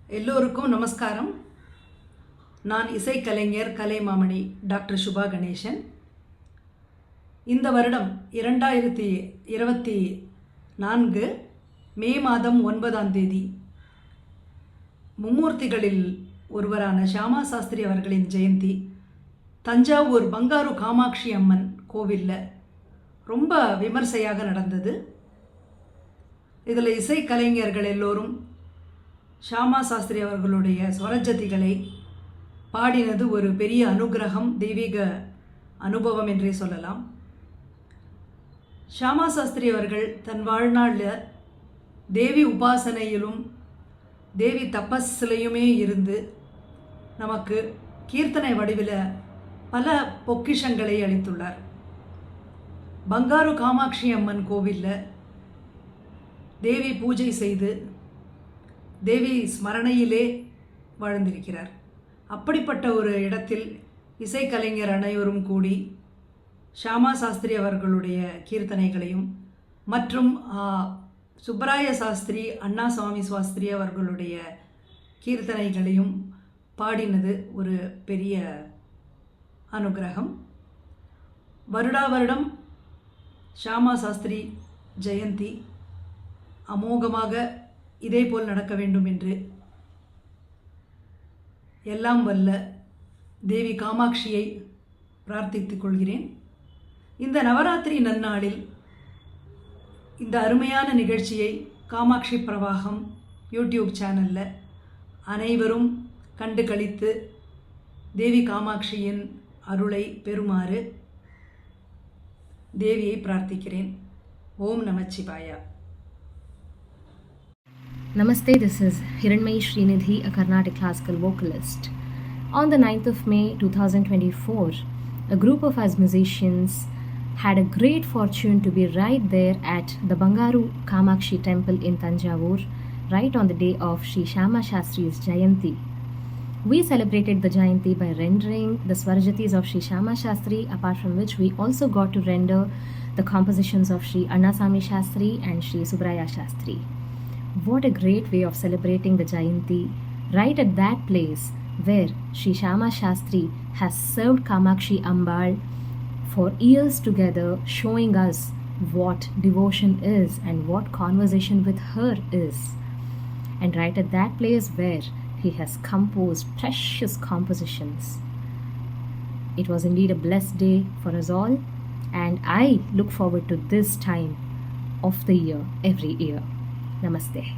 எல்லோருக்கும் நமஸ்காரம். நான் இசைக்கலைஞர் கலைமாமணி டாக்டர் சுபா கணேசன். இந்த வருடம் 2024 மே மாதம் 9ஆம் தேதி மும்மூர்த்திகளில் ஒருவரான ஷியாமா சாஸ்திரி அவர்களின் ஜெயந்தி தஞ்சாவூர் பங்காரு காமாட்சி அம்மன் கோவிலில் ரொம்ப விமர்சையாக நடந்தது. இதில் இசைக்கலைஞர்கள் எல்லோரும் ஷியாமா சாஸ்திரி அவர்களுடைய ஸ்வரஜதிகளை பாடினது ஒரு பெரிய அனுகிரகம், தெய்வீக அனுபவம் என்றே சொல்லலாம். ஷியாமா சாஸ்திரி அவர்கள் தன் வாழ்நாளில் தேவி உபாசனையிலும் தேவி தபஸ்லையுமே இருந்து நமக்கு கீர்த்தனை வடிவில் பல பொக்கிஷங்களை அளித்துள்ளார். பங்காரு காமாட்சி அம்மன் கோவிலில் தேவி பூஜை செய்து தேவி ஸ்மரணையிலே வாழ்ந்திருக்கிறார். அப்படிப்பட்ட ஒரு இடத்தில் இசைக்கலைஞர் அனைவரும் கூடி ஷியாமா சாஸ்திரி அவர்களுடைய கீர்த்தனைகளையும் மற்றும் சுப்பராய சாஸ்திரி, அண்ணா சுவாமி சாஸ்திரி அவர்களுடைய கீர்த்தனைகளையும் பாடினது ஒரு பெரிய அனுகிரகம். வருடா வருடம் ஷியாமா சாஸ்திரி ஜெயந்தி அமோகமாக இதேபோல் நடக்க வேண்டும் என்று எல்லாம் வல்ல தேவி காமாட்சியை பிரார்த்தித்துக் கொள்கிறேன். இந்த நவராத்திரி நன்னாளில் இந்த அருமையான நிகழ்ச்சியை காமாட்சி பிரவாகம் யூடியூப் சேனலில் அனைவரும் கண்டு களித்து தேவி காமாட்சியின் அருளை பெறுமாறு தேவியை பிரார்த்திக்கிறேன். ஓம் Namashivaya. Namaste, this is Hiranmayi Srinidhi, a Carnatic classical vocalist. On the 9th of May 2024, a group of us musicians had a great fortune to be right there at the Bangaru Kamakshi temple in Tanjavur, right on the day of Sri Shama Shastri's Jayanti. We celebrated the Jayanti by rendering the Swarjatis of Sri Shama Shastri, apart from which we also got to render the compositions of Sri Annasami Shastri and Sri Subraya Shastri. What a great way of celebrating the Jayanti, right at that place where Sri Shama Shastri has served Kamakshi Ambal for years together, showing us what devotion is and what conversation with her is. And right at that place where he has composed precious compositions. It was indeed a blessed day for us all, and I look forward to this time of the year every year. Namaste.